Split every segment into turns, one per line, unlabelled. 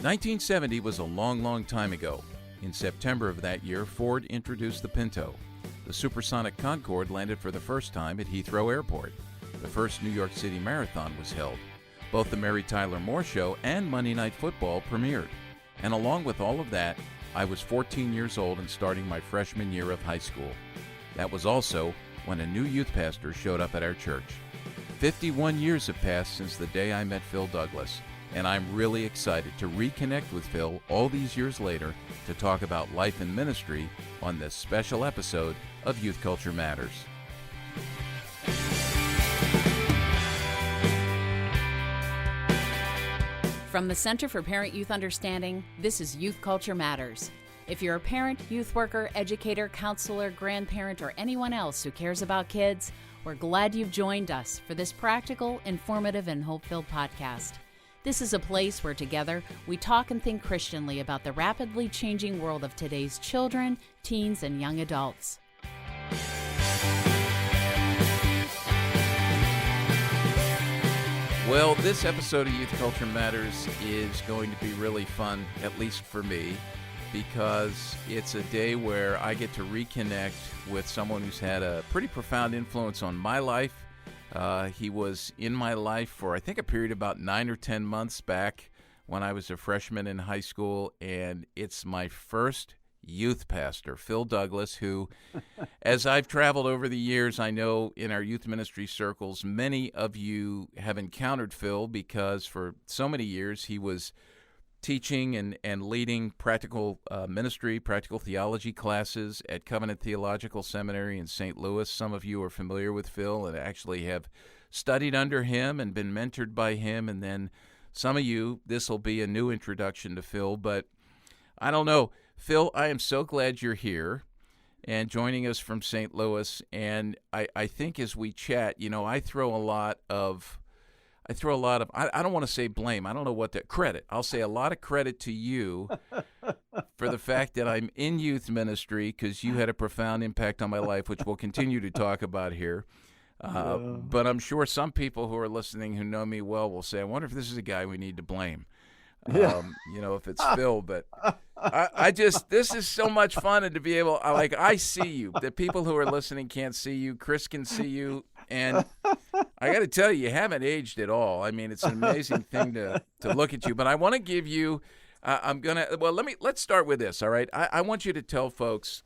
1970 was a long, long time ago. In September of that year, Ford introduced the Pinto. The supersonic Concorde landed for the first time at Heathrow Airport. The first New York City Marathon was held. Both the Mary Tyler Moore Show and Monday Night Football premiered. And along with all of that, I was 14 years old and starting my freshman year of high school. That was also when a new youth pastor showed up at our church. 51 years have passed since the day I met Phil Douglas, and I'm really excited to reconnect with Phil all these years later to talk about life and ministry on this special episode of Youth Culture Matters.
From the Center for Parent-Youth Understanding, this is Youth Culture Matters. If you're a parent, youth worker, educator, counselor, grandparent, or anyone else who cares about kids, we're glad you've joined us for this practical, informative, and hope-filled podcast. This is a place where together we talk and think Christianly about the rapidly changing world of today's children, teens, and young adults.
Well, this episode of Youth Culture Matters is going to be really fun, at least for me, because it's a day where I get to reconnect with someone who's had a pretty profound influence on my life. He was in my life for, I think, a period of about 9 or 10 months back when I was a freshman in high school, and it's my first youth pastor, Phil Douglas, who, as I've traveled over the years, I know in our youth ministry circles, many of you have encountered Phil because for so many years he was teaching and leading practical ministry, practical theology classes at Covenant Theological Seminary in St. Louis. Some of you are familiar with Phil and actually have studied under him and been mentored by him. And then some of you, this will be a new introduction to Phil, but I don't know. Phil, I am so glad you're here and joining us from St. Louis. And I think as we chat, you know, I throw a lot of, I don't want to say blame. I don't know what that, credit. I'll say a lot of credit to you for the fact that I'm in youth ministry because you had a profound impact on my life, which we'll continue to talk about here. But I'm sure some people who are listening who know me well will say, I wonder if this is a guy we need to blame. You know, if it's Phil, but I just, this is so much fun and to be able, I see you. The people who are listening can't see you. Chris can see you. And I got to tell you, you haven't aged at all. I mean, it's an amazing thing to look at you. But I want to give you, let's start with this, all right? I want you to tell folks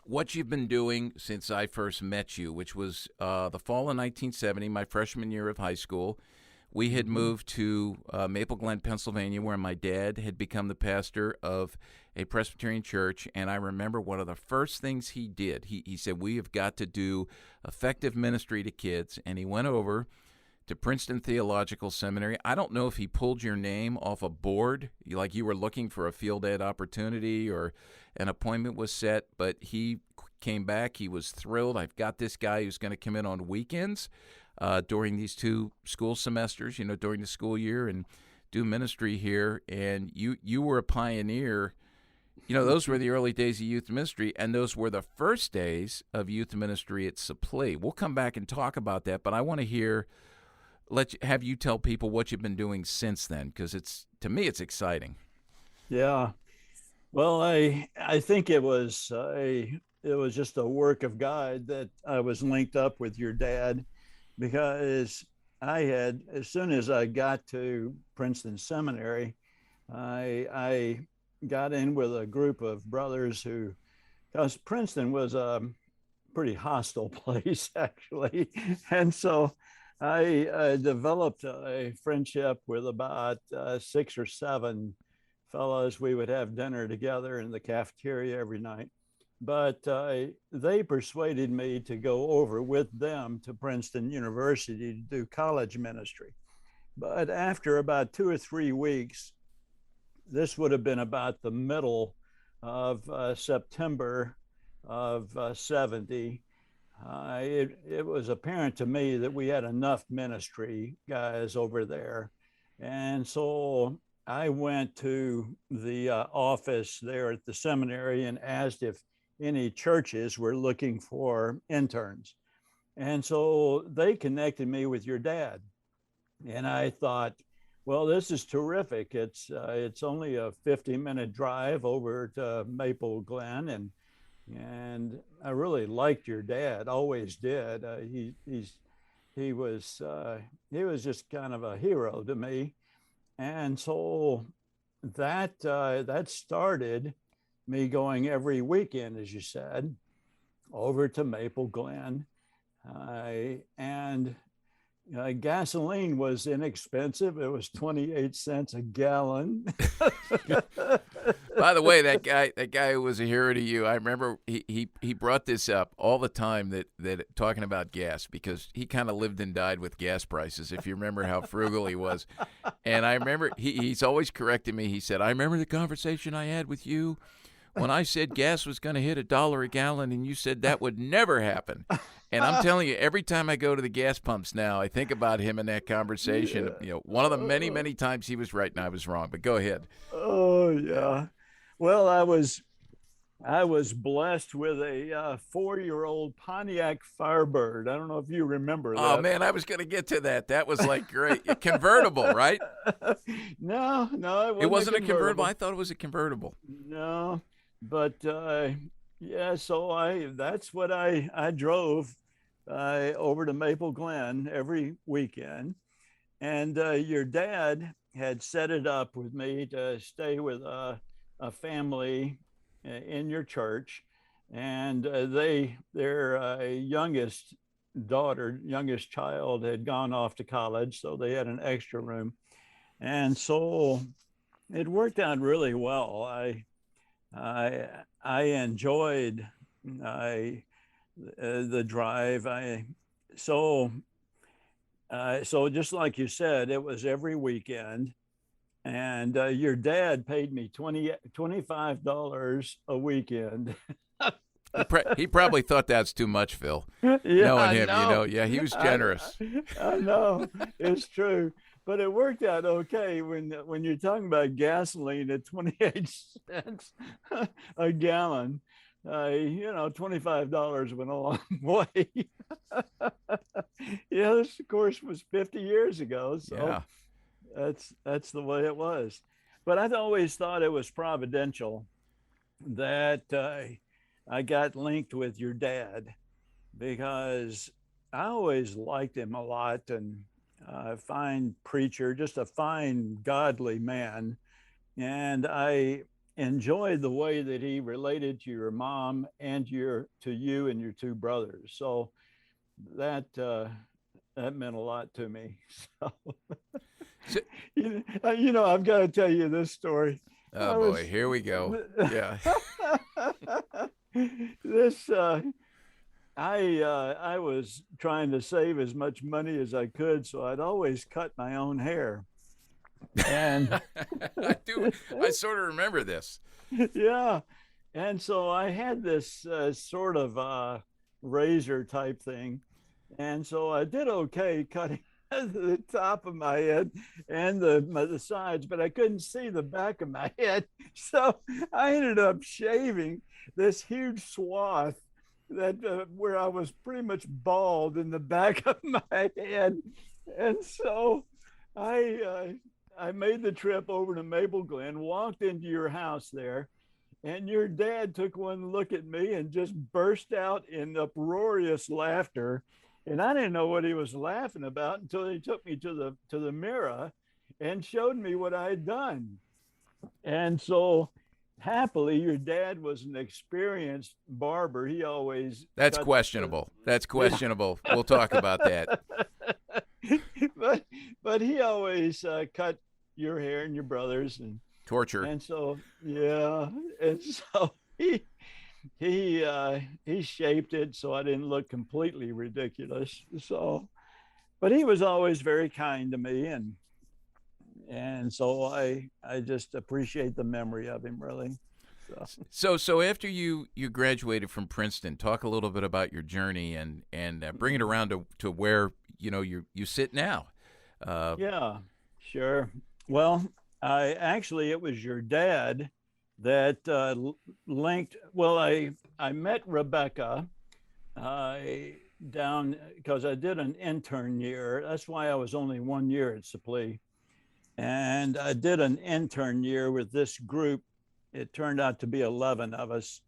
what you've been doing since I first met you, which was the fall of 1970, my freshman year of high school. We had moved to Maple Glen, Pennsylvania, where my dad had become the pastor of a Presbyterian church. And I remember one of the first things he did, he said, we have got to do effective ministry to kids. And he went over to Princeton Theological Seminary. I don't know if he pulled your name off a board, like you were looking for a field ed opportunity or an appointment was set, but he came back. He was thrilled. I've got this guy who's going to come in on weekends during these 2 school semesters, you know, during the school year and do ministry here. And you were a pioneer. You know, those were the early days of youth ministry, and those were the first days of youth ministry at Supply. We'll come back and talk about that, but I want to have you tell people what you've been doing since then, because to me, it's exciting.
Yeah. Well, I think it was just a work of God that I was linked up with your dad, because as soon as I got to Princeton Seminary, I got in with a group of brothers because Princeton was a pretty hostile place, actually. And so I developed a friendship with about 6 or 7 fellows. We would have dinner together in the cafeteria every night. But they persuaded me to go over with them to Princeton University to do college ministry. But after about 2 or 3 weeks, this would have been about the middle of September of 70, it was apparent to me that we had enough ministry guys over there. And so I went to the office there at the seminary and asked if any churches were looking for interns. And so they connected me with your dad. And I thought, Well, this is terrific. It's only a 50-minute drive over to Maple Glen, and I really liked your dad. Always did. He was he was just kind of a hero to me, and so that started me going every weekend, as you said, over to Maple Glen, and gasoline was inexpensive. It was 28 cents a gallon.
By the way, that guy who was a hero to you, I remember he brought this up all the time that talking about gas, because he kind of lived and died with gas prices, if you remember how frugal he was. And I remember he's always corrected me. He said, I remember the conversation I had with you when I said gas was going to hit $1 a gallon, and you said that would never happen. And I'm telling you, every time I go to the gas pumps now, I think about him in that conversation. One of the many, many times he was right and I was wrong. But go ahead.
Oh yeah. Well, I was blessed with a 4-year-old Pontiac Firebird. I don't know if you remember that.
Oh man, I was going to get to that. That was like great. Convertible, right?
No,
it wasn't a convertible. I thought it was a convertible.
No, but yeah. So that's what I drove over to Maple Glen every weekend, and your dad had set it up with me to stay with a family in your church, and their youngest child had gone off to college, so they had an extra room, and so it worked out really well. I enjoyed the drive. So just like you said, it was every weekend. And your dad paid me $25 a weekend.
He probably thought that's too much, Phil.
Yeah,
knowing him, yeah, he was generous.
I know, it's true. But it worked out okay when you're talking about gasoline at 28 cents a gallon. $25 went a long way. Yeah, this of course was 50 years ago. So yeah. That's the way it was. But I've always thought it was providential that I got linked with your dad, because I always liked him a lot, and a fine preacher, just a fine godly man. And I enjoyed the way that he related to your mom and to you and your two brothers. So that meant a lot to me. So, I've got to tell you this story.
Oh boy, here we go. Yeah.
I was trying to save as much money as I could, so I'd always cut my own hair. And
I sort of remember this.
Yeah. And so I had this sort of razor type thing. And so I did okay cutting the top of my head and the sides, but I couldn't see the back of my head. So I ended up shaving this huge swath that where I was pretty much bald in the back of my head. And so I made the trip over to Maple Glen, walked into your house there, and your dad took one look at me and just burst out in uproarious laughter. And I didn't know what he was laughing about until he took me to the mirror and showed me what I had done. And so happily, your dad was an experienced barber. He always...
That's questionable. That's questionable. We'll talk about that.
But he always cut your hair and your brothers. And
torture.
And so, yeah. And so he shaped it so I didn't look completely ridiculous. So, but he was always very kind to me, and so I just appreciate the memory of him, really.
So after you graduated from Princeton, talk a little bit about your journey and bring it around to where you sit now.
Yeah, sure. Well, it was your dad that linked. Well, I met Rebecca down because I did an intern year. That's why I was only 1 year at Supplee. And I did an intern year with this group. It turned out to be 11 of us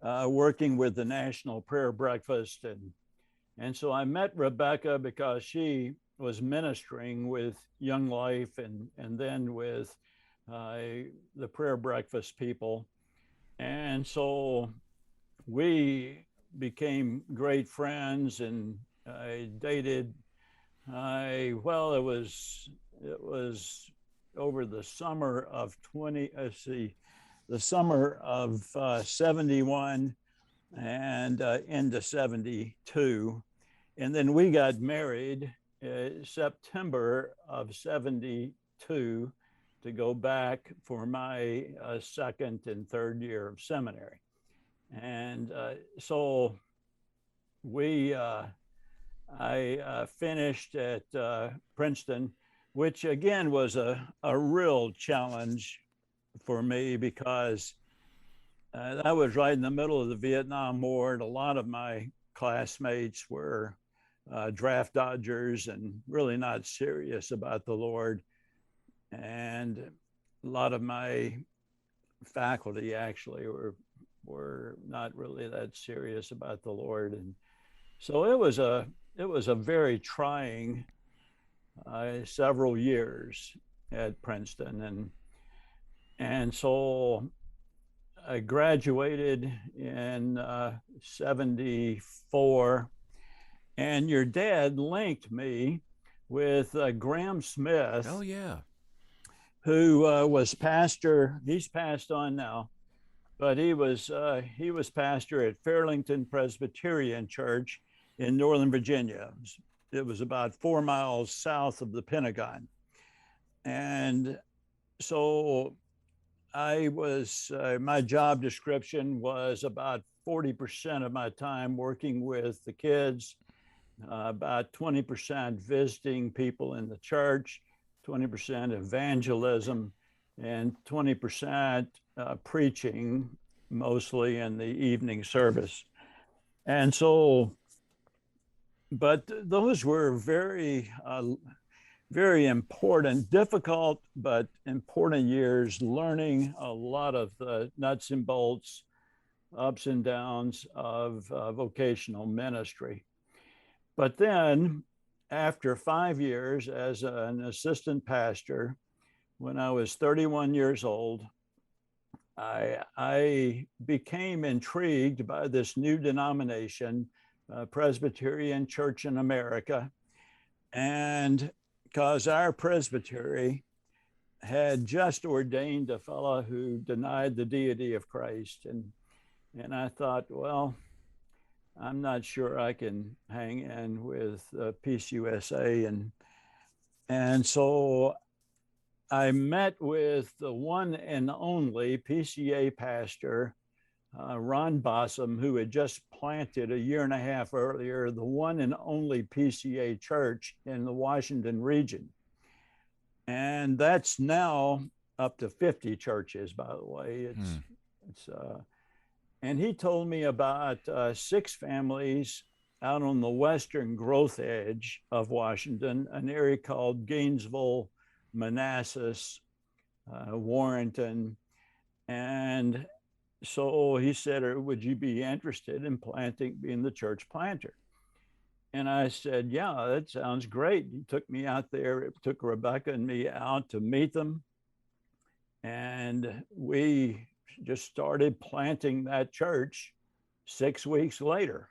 working with the National Prayer Breakfast. And so I met Rebecca because she was ministering with Young Life and then with the Prayer Breakfast people. And so we became great friends, and I dated. Well, it was over the summer of the summer of 71 and into 72. And then we got married September of 72 to go back for my second and third year of seminary. And so I finished at Princeton, which again was a real challenge for me because I was right in the middle of the Vietnam War, and a lot of my classmates were draft dodgers and really not serious about the Lord. And a lot of my faculty actually were not really that serious about the Lord. And so it was a very trying several years at Princeton. And so I graduated in 74, and your dad linked me with Graham Smith.
Oh, yeah.
Who was pastor. He's passed on now, but he was pastor at Fairlington Presbyterian Church in Northern Virginia. It was about 4 miles south of the Pentagon. And so my job description was about 40% of my time working with the kids, about 20% visiting people in the church, 20% evangelism, and 20% preaching, mostly in the evening service. And so, but those were very, very important, difficult, but important years, learning a lot of the nuts and bolts, ups and downs of vocational ministry. But then, after 5 years as an assistant pastor, when I was 31 years old, I became intrigued by this new denomination, Presbyterian Church in America. And because our presbytery had just ordained a fellow who denied the deity of Christ. And I thought, well, I'm not sure I can hang in with Peace USA. And so I met with the one and only PCA pastor, Ron Bossum, who had just planted a year and a half earlier, the one and only PCA church in the Washington region. And that's now up to 50 churches, by the way. And he told me about 6 families out on the western growth edge of Washington, an area called Gainesville, Manassas, Warrenton. And so he said, would you be interested in being the church planter? And I said, yeah, that sounds great. He took me out there. It took Rebecca and me out to meet them. And we just started planting that church 6 weeks later.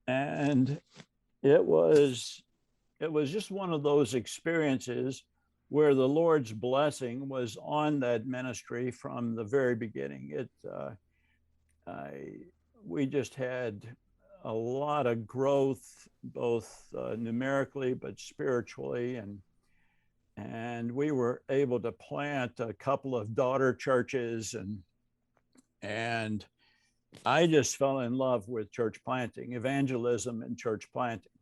And it was just one of those experiences where the Lord's blessing was on that ministry from the very beginning. We just had a lot of growth, both numerically but spiritually, and we were able to plant a couple of daughter churches, and I just fell in love with church planting, evangelism and church planting.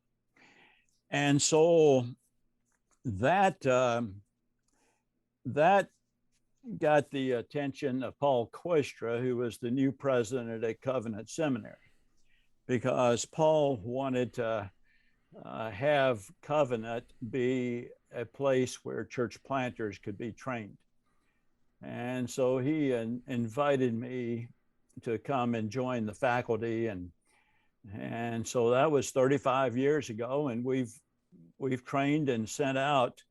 And so that got the attention of Paul Koistra, who was the new president at Covenant Seminary, because Paul wanted to have Covenant be a place where church planters could be trained. And so he invited me to come and join the faculty, and so that was 35 years ago, and we've trained and sent out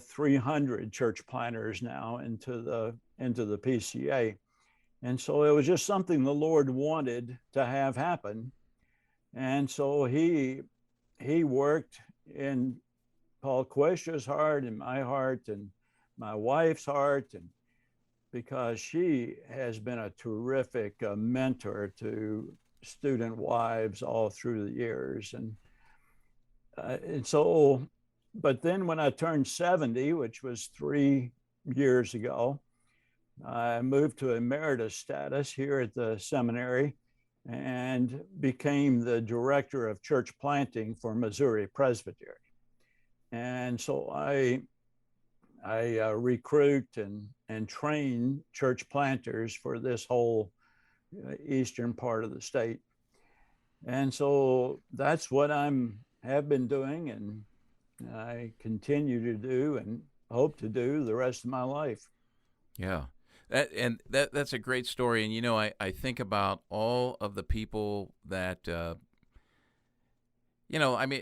300 church planters now into the PCA. And so it was just something the Lord wanted to have happen. And so he worked in Paul Questra's heart and my heart and my wife's heart, and because she has been a terrific mentor to student wives all through the years. And so, but then when I turned 70, which was 3 years ago, I moved to emeritus status here at the seminary and became the director of church planting for Missouri Presbytery. And so I recruit and train church planters for this whole eastern part of the state. And so that's what have been doing, and I continue to do and hope to do the rest of my life.
Yeah. That's a great story. And, I think about all of the people that,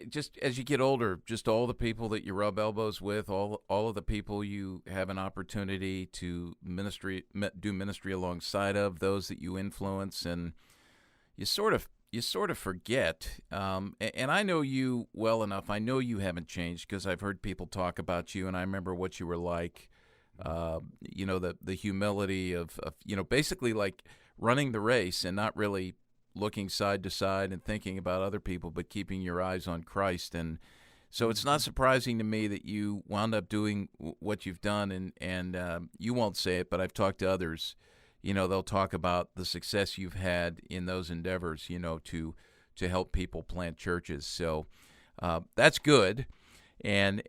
just as you get older, just all the people that you rub elbows with, all of the people you have an opportunity to do ministry alongside of, those that you influence, and you sort of forget. And I know you well enough. I know you haven't changed because I've heard people talk about you, and I remember what you were like. The humility of basically like running the race and not really looking side to side and thinking about other people, but keeping your eyes on Christ. And so it's not surprising to me that you wound up doing what you've done. And you won't say it, but I've talked to others. They'll talk about the success you've had in those endeavors, to help people plant churches. So that's good. And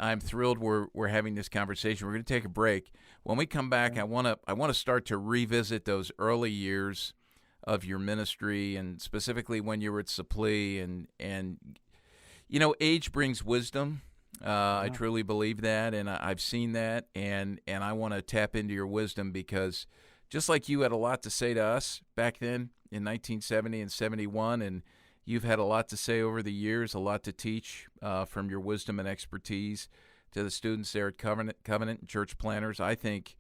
I'm thrilled we're having this conversation. We're going to take a break. When we come back, I want to start to revisit those early years of your ministry, and specifically when you were at Supplee. And age brings wisdom. I truly believe that, and I've seen that. And I want to tap into your wisdom, because just like you had a lot to say to us back then in 1970 and 71, and you've had a lot to say over the years, a lot to teach from your wisdom and expertise to the students there at Covenant and church planters. I think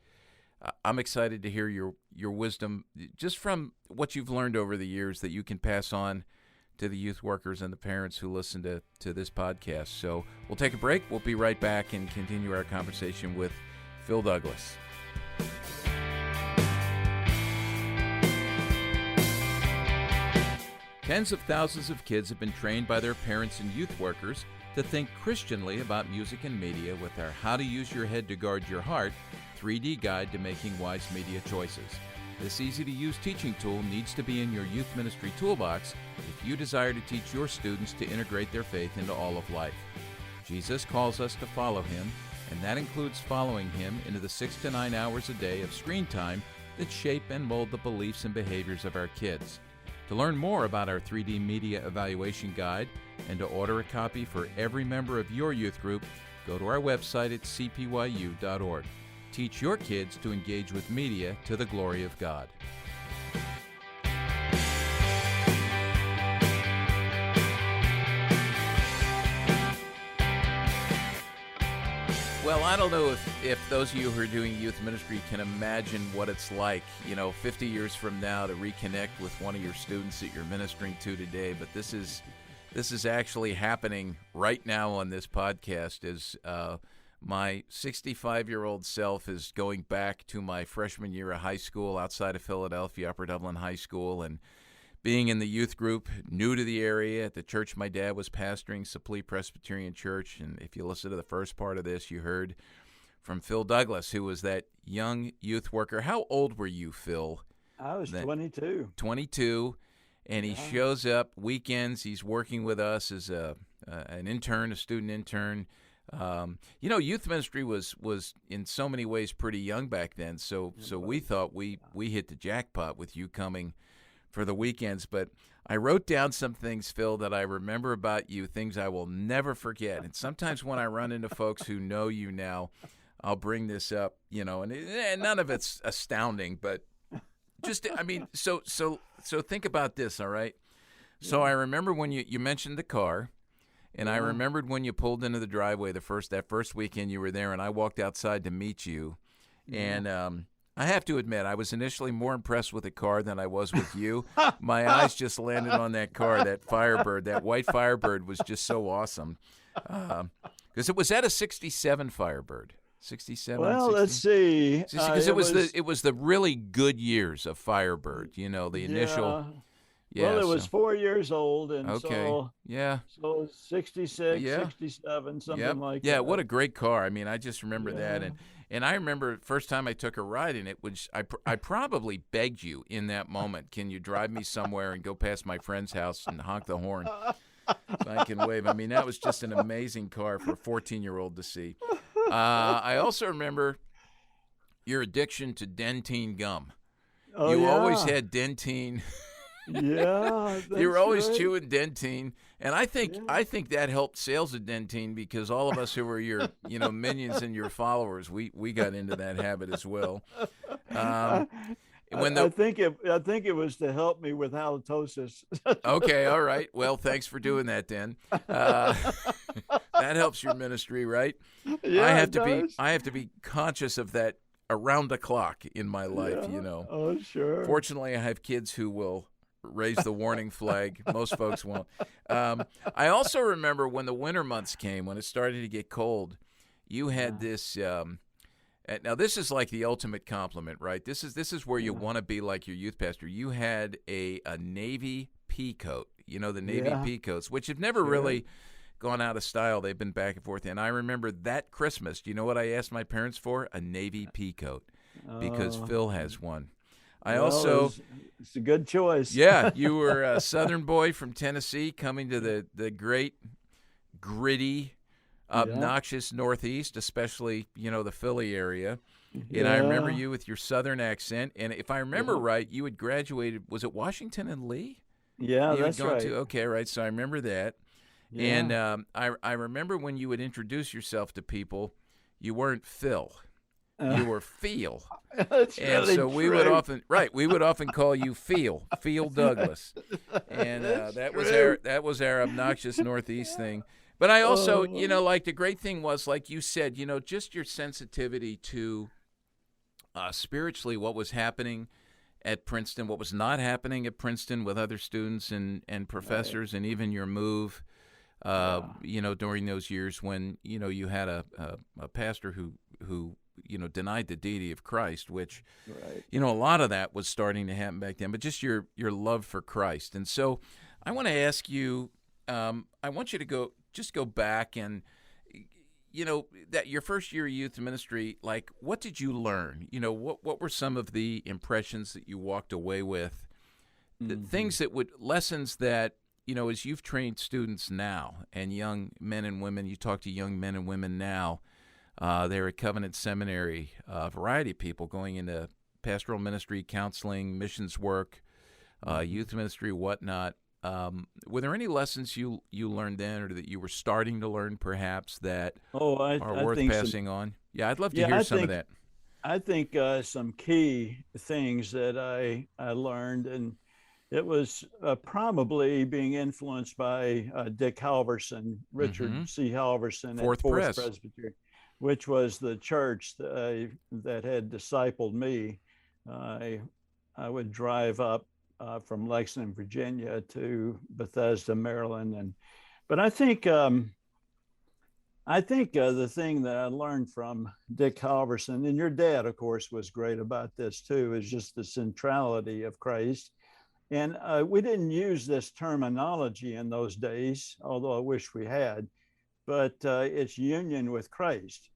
I'm excited to hear your wisdom just from what you've learned over the years that you can pass on to the youth workers and the parents who listen to this podcast. So we'll take a break. We'll be right back and continue our conversation with Phil Douglas. Tens of thousands of kids have been trained by their parents and youth workers to think Christianly about music and media with our How to Use Your Head to Guard Your Heart 3D guide to making wise media choices. This easy-to-use teaching tool needs to be in your youth ministry toolbox if you desire to teach your students to integrate their faith into all of life. Jesus calls us to follow him, and that includes following him into the 6 to 9 hours a day of screen time that shape and mold the beliefs and behaviors of our kids. To learn more about our 3D Media Evaluation Guide and to order a copy for every member of your youth group, go to our website at cpyu.org. Teach your kids to engage with media to the glory of God. Well, I don't know if those of you who are doing youth ministry can imagine what it's like, 50 years from now to reconnect with one of your students that you're ministering to today. But this is actually happening right now on this podcast as my 65-year-old self is going back to my freshman year of high school outside of Philadelphia, Upper Dublin High School, and being in the youth group, new to the area, at the church my dad was pastoring, Supplee Presbyterian Church. And if you listen to the first part of this, you heard from Phil Douglas, who was that young youth worker. How old were you, Phil?
I was 22.
22, and he shows up weekends. He's working with us as an intern, a student intern. Youth ministry was in so many ways pretty young back then. So we thought we hit the jackpot with you coming for the weekends. But I wrote down some things, Phil, that I remember about you, things I will never forget. And sometimes when I run into folks who know you now, I'll bring this up, and none of it's astounding, but just, I mean, so think about this, all right? So I remember when you mentioned the car, and I remembered when you pulled into the driveway that first weekend you were there, and I walked outside to meet you. And I have to admit, I was initially more impressed with the car than I was with you. My eyes just landed on that car, that Firebird. That white Firebird was just so awesome. Because was that a 67 Firebird? 67.
Well,
60?
let's see.
Because it was the really good years of Firebird. The initial. Yeah,
well, it was 4 years old, and so 66, 67, something like that.
Yeah, what a great car. I mean, I just remember that, and I remember first time I took a ride in it, which I probably begged you in that moment, can you drive me somewhere and go past my friend's house and honk the horn so I can wave. I mean, that was just an amazing car for a 14-year-old to see. I also remember your addiction to Dentine gum. You always had Dentine.
Yeah,
you were always chewing Dentine, and I think that helped sales of Dentine, because all of us who were your minions and your followers, we got into that habit as well.
I think it was to help me with halitosis.
Okay, all right. Well, thanks for doing that, then. That helps your ministry, right?
Yeah,
I have to be conscious of that around the clock in my life.
Oh, sure.
Fortunately, I have kids who will raise the warning flag. Most folks won't. I also remember when the winter months came, when it started to get cold, you had this. Now this is like the ultimate compliment, right? This is where you want to be like your youth pastor. You had a navy pea coat. The navy pea coats, which have never really gone out of style. They've been back and forth. And I remember that Christmas. Do you know what I asked my parents for? A navy pea coat, because Phil has one.
It's a good choice.
Yeah, you were a Southern boy from Tennessee coming to the great, gritty, obnoxious Northeast, especially, the Philly area. And I remember you with your Southern accent. And if I remember right, you had graduated, was it Washington and Lee?
Yeah, that's right.
Okay, right. So I remember that. Yeah. And I remember when you would introduce yourself to people, you weren't Phil. You were Feel.
That's
and
really
so we
true.
would often call you Feel Douglas. And that was our obnoxious Northeast thing. But I also, like the great thing was, like you said, just your sensitivity to spiritually what was happening at Princeton, what was not happening at Princeton with other students and professors, and even your move, during those years when, you had a pastor who denied the deity of Christ, which, a lot of that was starting to happen back then, but just your love for Christ. And so I want to ask you, I want you to go back and, that your first year of youth ministry, like, what did you learn? What were some of the impressions that you walked away with, the things lessons that, as you've trained students now and young men and women, you talk to young men and women now, they're at Covenant Seminary, a variety of people going into pastoral ministry, counseling, missions work, youth ministry, whatnot. Were there any lessons you learned then, or that you were starting to learn perhaps, that are worth passing on? Yeah, I'd love to hear some of that.
I think some key things that I learned, and it was probably being influenced by Dick Halverson, Richard C. Halverson
Fourth
at Fourth
Pres.
Presbytery, which was the church that had discipled me. I would drive up from Lexington, Virginia to Bethesda, Maryland, but I think the thing that I learned from Dick Halverson, and your dad, of course, was great about this too, is just the centrality of Christ. And we didn't use this terminology in those days, although I wish we had, but it's union with Christ.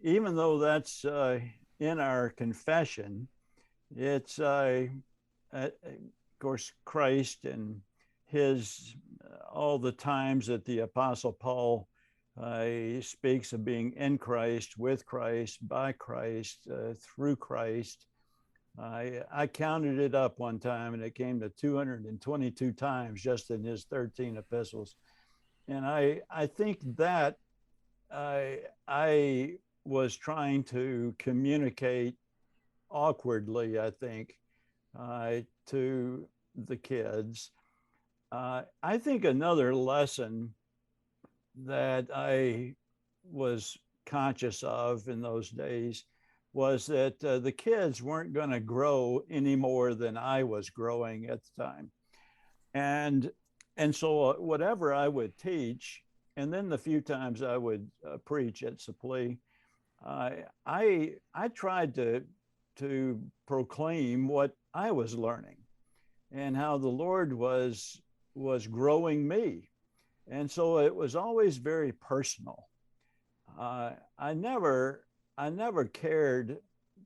Even though that's in our confession, it's, of course, Christ and his, all the times that the Apostle Paul speaks of being in Christ, with Christ, by Christ, through Christ. I counted it up one time, and it came to 222 times just in his 13 epistles. And I think that I was trying to communicate awkwardly, I think, to the kids. I think another lesson that I was conscious of in those days was that the kids weren't going to grow any more than I was growing at the time. And and so whatever I would teach, and then the few times I would preach at Supply, I tried to proclaim what I was learning and how the Lord was growing me. And so it was always very personal. I never cared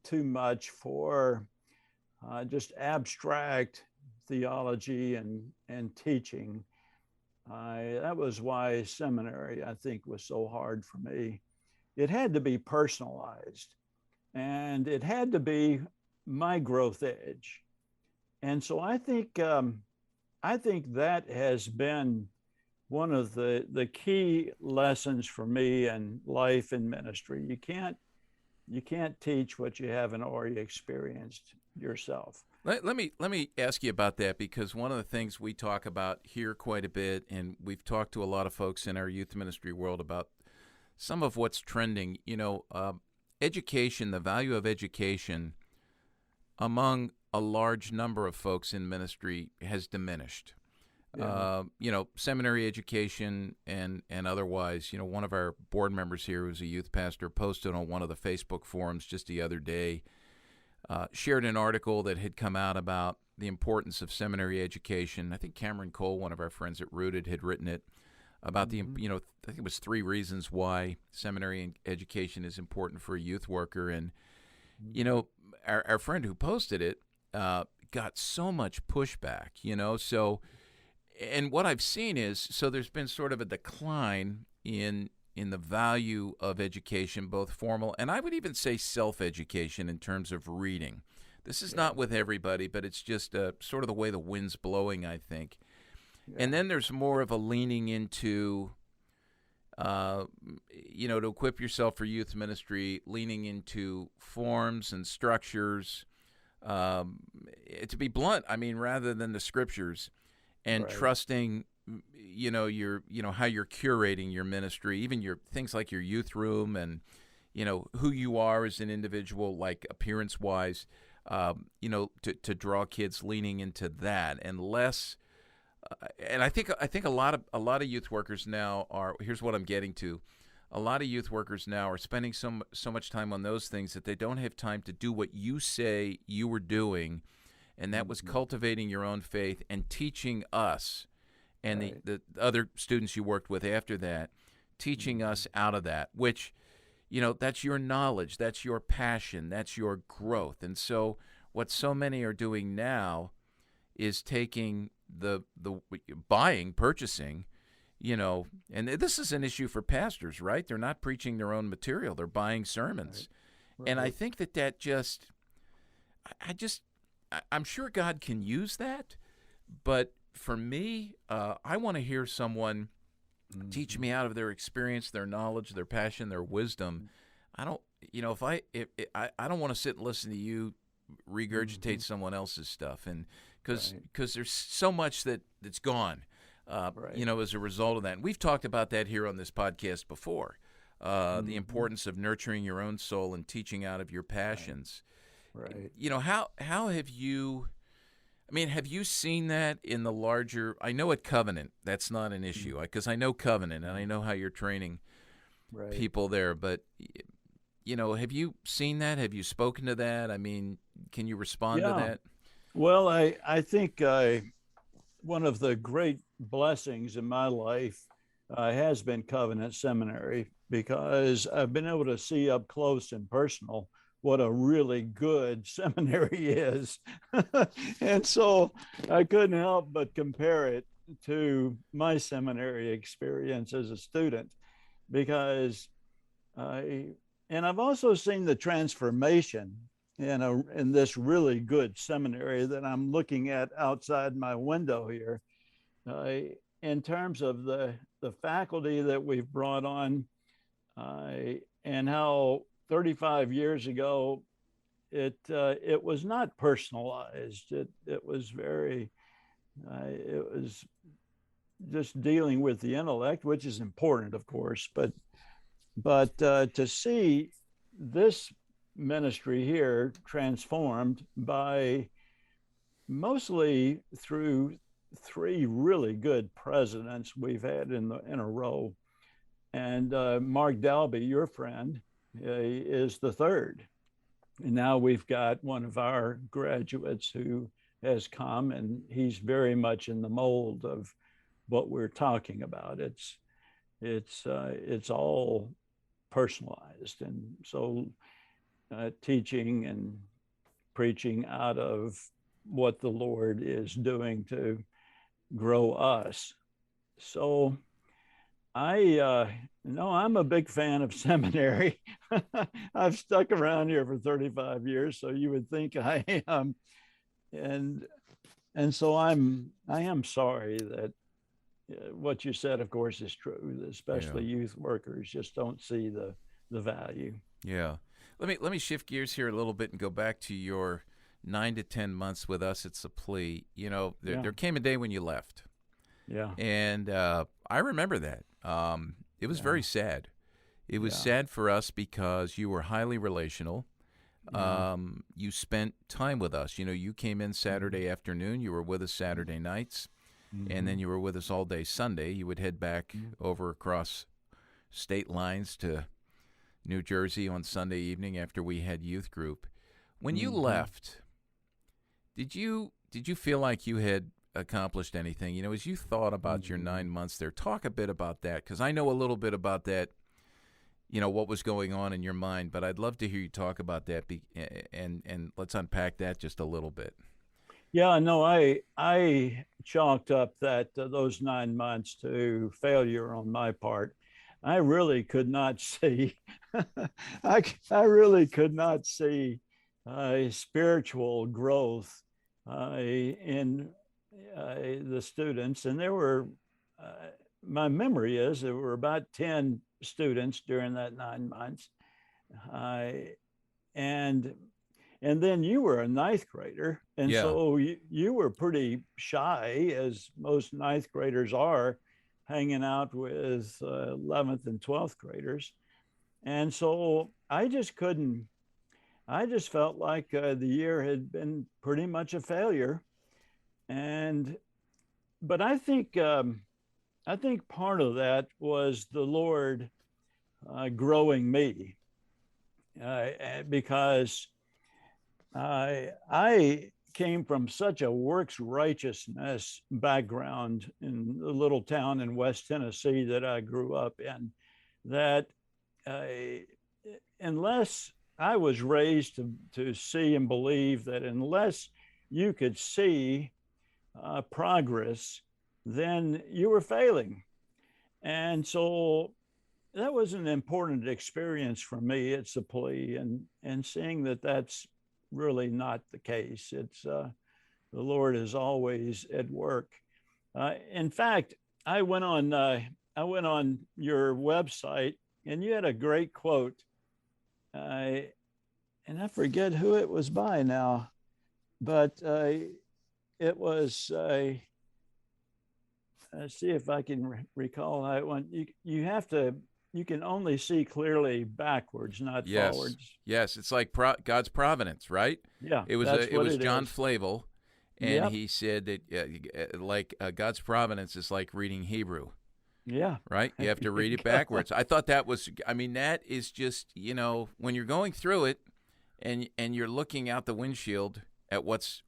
too much for just abstract theology and teaching. That was why seminary, I think, was so hard for me. It had to be personalized, and it had to be my growth edge. And so I think that has been one of the key lessons for me in life and ministry. You can't teach what you haven't already experienced yourself.
Let me ask you about that, because one of the things we talk about here quite a bit, and we've talked to a lot of folks in our youth ministry world about some of what's trending. Education, the value of education among a large number of folks in ministry has diminished.
Yeah.
Seminary education and otherwise. One of our board members here, who's a youth pastor, posted on one of the Facebook forums just the other day, shared an article that had come out about the importance of seminary education. I think Cameron Cole, one of our friends at Rooted, had written it about I think it was 3 reasons why seminary education is important for a youth worker. And, our friend who posted it got so much pushback, so. And what I've seen is, so there's been sort of a decline in the value of education, both formal and I would even say self-education in terms of reading. This is not with everybody, but it's just sort of the way the wind's blowing, I think. Yeah. And then there's more of a leaning into, to equip yourself for youth ministry, leaning into forms and structures. To be blunt, rather than the scriptures. And right. Trusting, your, how you're curating your ministry, even your things like your youth room and, who you are as an individual, like appearance-wise, to draw kids leaning into that and less. And I think a lot of youth workers now are. Here's what I'm getting to. A lot of youth workers now are spending so much time on those things that they don't have time to do what you say you were doing. And that was cultivating your own faith and teaching us and right. the other students you worked with after that, teaching us out of that, which, that's your knowledge, that's your passion, that's your growth. And so what so many are doing now is taking the purchasing, and this is an issue for pastors, right? They're not preaching their own material. They're buying sermons. Right. And I think that I'm sure God can use that, but for me, I want to hear someone teach me out of their experience, their knowledge, their passion, their wisdom. I don't, I don't want to sit and listen to you regurgitate someone else's stuff, and because there's so much that's gone, as a result of that. And we've talked about that here on this podcast before, the importance of nurturing your own soul and teaching out of your passions. Right. How have you, have you seen that in the larger, I know at Covenant, that's not an issue, because I know Covenant, and I know how you're training people there, but, have you seen that? Have you spoken to that? Can you respond to that?
Well, I think one of the great blessings in my life has been Covenant Seminary, because I've been able to see up close and personal what a really good seminary is. And so I couldn't help but compare it to my seminary experience as a student, because and I've also seen the transformation in this really good seminary that I'm looking at outside my window here. Uh, in terms of the faculty that we've brought on, and how 35 years ago it was not personalized. It was very it was just dealing with the intellect, which is important, of course, but to see this ministry here transformed by mostly through three really good presidents we've had in a row, and Mark Dalby, your friend, is the third. And now we've got one of our graduates who has come, and he's very much in the mold of what we're talking about. It's all personalized, and so teaching and preaching out of what the Lord is doing to grow us. So I'm a big fan of seminary. I've stuck around here for 35 years, so you would think I am. And so I am sorry that what you said, of course, is true, especially youth workers just don't see the value.
Yeah. Let me shift gears here a little bit and go back to your 9 to 10 months with us at Supplee. There came a day when you left.
Yeah.
And I remember that. It was very sad. It was sad for us because you were highly relational. You spent time with us. You came in Saturday afternoon. You were with us Saturday nights. And then you were with us all day Sunday. You would head back over across state lines to New Jersey on Sunday evening after we had youth group. When you left, did you feel like you had accomplished anything? As you thought about your 9 months there, talk a bit about that, because I know a little bit about that, what was going on in your mind, but I'd love to hear you talk about that, and let's unpack that just a little bit.
Yeah, no, I chalked up that those 9 months to failure on my part. I really could not see, I really could not see spiritual growth in the students. And there were, my memory is there were about 10 students during that 9 months. And then you were a ninth grader. And so you were pretty shy, as most ninth graders are, hanging out with 11th and 12th graders. And so I just felt like the year had been pretty much a failure. But I think part of that was the Lord growing me, because I came from such a works righteousness background in the little town in West Tennessee that I grew up in, that unless I was raised to see and believe that unless you could see progress, then you were failing. And so that was an important experience for me at Supplee, and seeing that that's really not the case. It's the Lord is always at work. In fact, I went on your website, and you had a great quote, and I forget who it was by now, but it was. Let's see if I can recall that one. You can only see clearly backwards, not forwards.
Yes, it's like God's providence, right?
Yeah,
it was John Flavel, and he said that God's providence is like reading Hebrew.
Yeah.
Right? You have to read it backwards. I thought that was, that is just, when you're going through it and you're looking out the windshield at what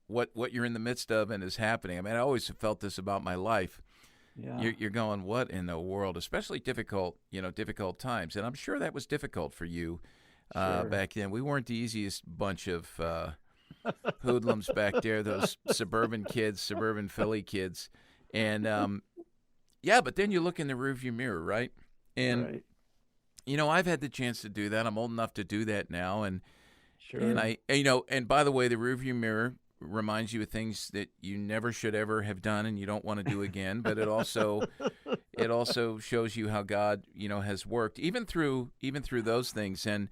you're in the midst of and is happening. I always felt this about my life. Yeah. You're going, what in the world? Especially difficult times. And I'm sure that was difficult for you back then. We weren't the easiest bunch of hoodlums back there, those suburban Philly kids. And, but then you look in the rearview mirror, right? And, I've had the chance to do that. I'm old enough to do that now. And And
Sure.
and by the way, the rearview mirror reminds you of things that you never should ever have done and you don't want to do again. But it also shows you how God, has worked even through those things. And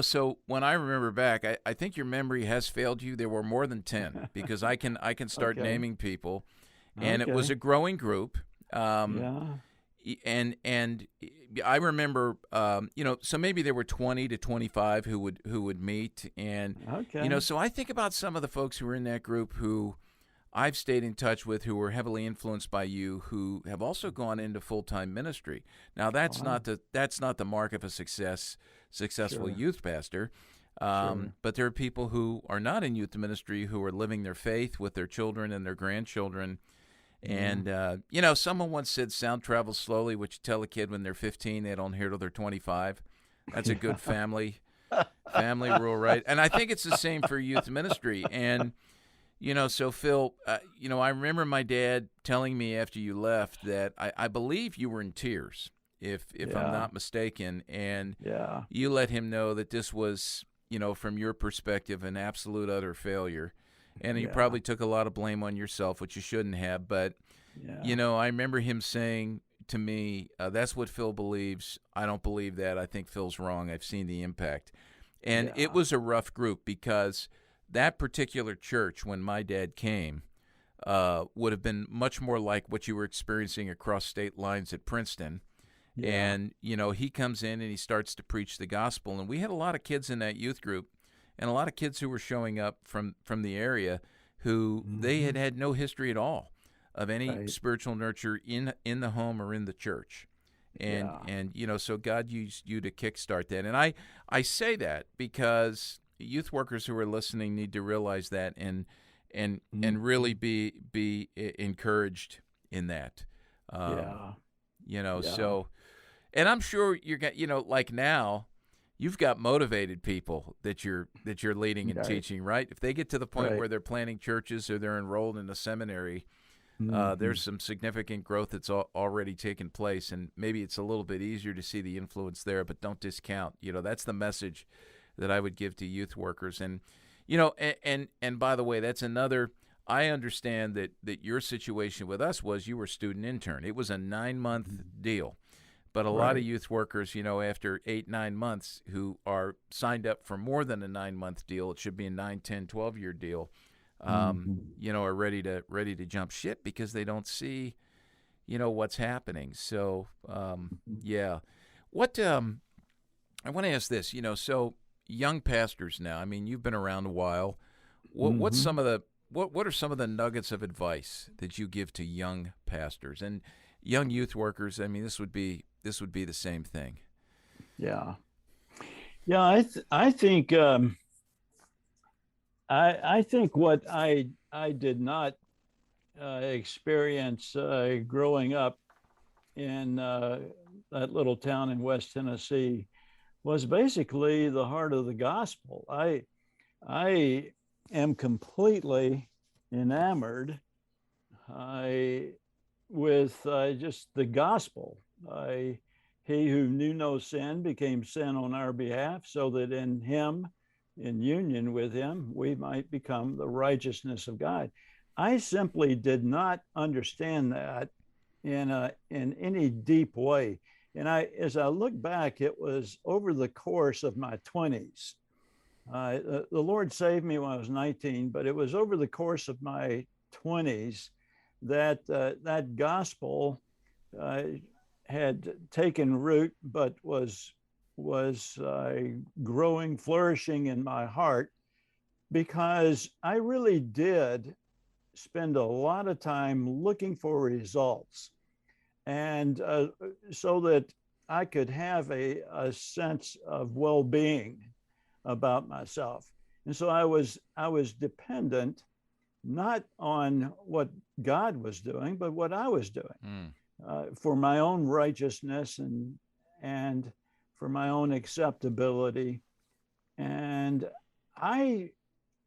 so when I remember back, I think your memory has failed you. There were more than 10 because I can start
Okay.
naming people, and it was
Okay.
a growing group.
Yeah.
And I remember, so maybe there were 20 to 25 who would meet, and
Okay.
so I think about some of the folks who were in that group who I've stayed in touch with, who were heavily influenced by you, who have also gone into full-time ministry. Now
Wow.
that's not the mark of a successful
Sure.
youth pastor.
Sure.
But there are people who are not in youth ministry who are living their faith with their children and their grandchildren.
Yeah.
And, someone once said sound travels slowly, which you tell a kid when they're 15, they don't hear till they're 25. That's a good family rule, right? And I think it's the same for youth ministry. And, so Phil, I remember my dad telling me after you left that I believe you were in tears, if I'm
Yeah.
not mistaken. And
Yeah.
you let him know that this was, from your perspective, an absolute utter failure. And you
Yeah.
probably took a lot of blame on yourself, which you shouldn't have. But,
Yeah.
I remember him saying to me, that's what Phil believes. I don't believe that. I think Phil's wrong. I've seen the impact. And it
Yeah.
was a rough group because that particular church, when my dad came, would have been much more like what you were experiencing across state lines at Princeton.
Yeah.
And, he comes in and he starts to preach the gospel. And we had a lot of kids in that youth group and a lot of kids who were showing up from the area who they
Hmm.
had no history at all of any
Right.
spiritual nurture in the home or in the church. And
Yeah.
and so God used you to kickstart that. And I say that because youth workers who are listening need to realize that and really
Mhm.
be encouraged in that. Um,
Yeah. Yeah.
so and I'm sure you're got like now you've got motivated people that you're leading and
Right.
teaching, right? If they get to the point
Right.
where they're planning churches or they're enrolled in a seminary,
Hmm.
there's some significant growth that's already taken place, and maybe it's a little bit easier to see the influence there. But don't discount. That's the message that I would give to youth workers. And and by the way, that's another. I understand that your situation with us was you were student intern. It was a 9-month deal. But a lot of
Right.
youth workers, after 8, 9 months who are signed up for more than a 9-month deal, it should be a 9, 10, 12-year deal,
Hmm.
are ready to jump ship because they don't see, what's happening. So, yeah. What I want to ask this, so young pastors now, I mean, you've been around a while. What's
Hmm.
some of the what are some of the nuggets of advice that you give to young pastors and young youth workers? I mean, this would be the same thing.
Yeah. Yeah. I think I think what I did not experience growing up in that little town in West Tennessee was basically the heart of the gospel. I am completely enamored I, with just the gospel. I, he who knew no sin became sin on our behalf, so that in him, in union with him, we might become the righteousness of God. I simply did not understand that in any deep way. And as I look back, it was over the course of my 20s. The Lord saved me when I was 19, but it was over the course of my 20s that that gospel uh, had taken root, but was growing, flourishing in my heart, because I really did spend a lot of time looking for results, and so that I could have a sense of well-being about myself. And so I was dependent not on what God was doing, but what I was doing
Mm.
for my own righteousness and for my own acceptability. And I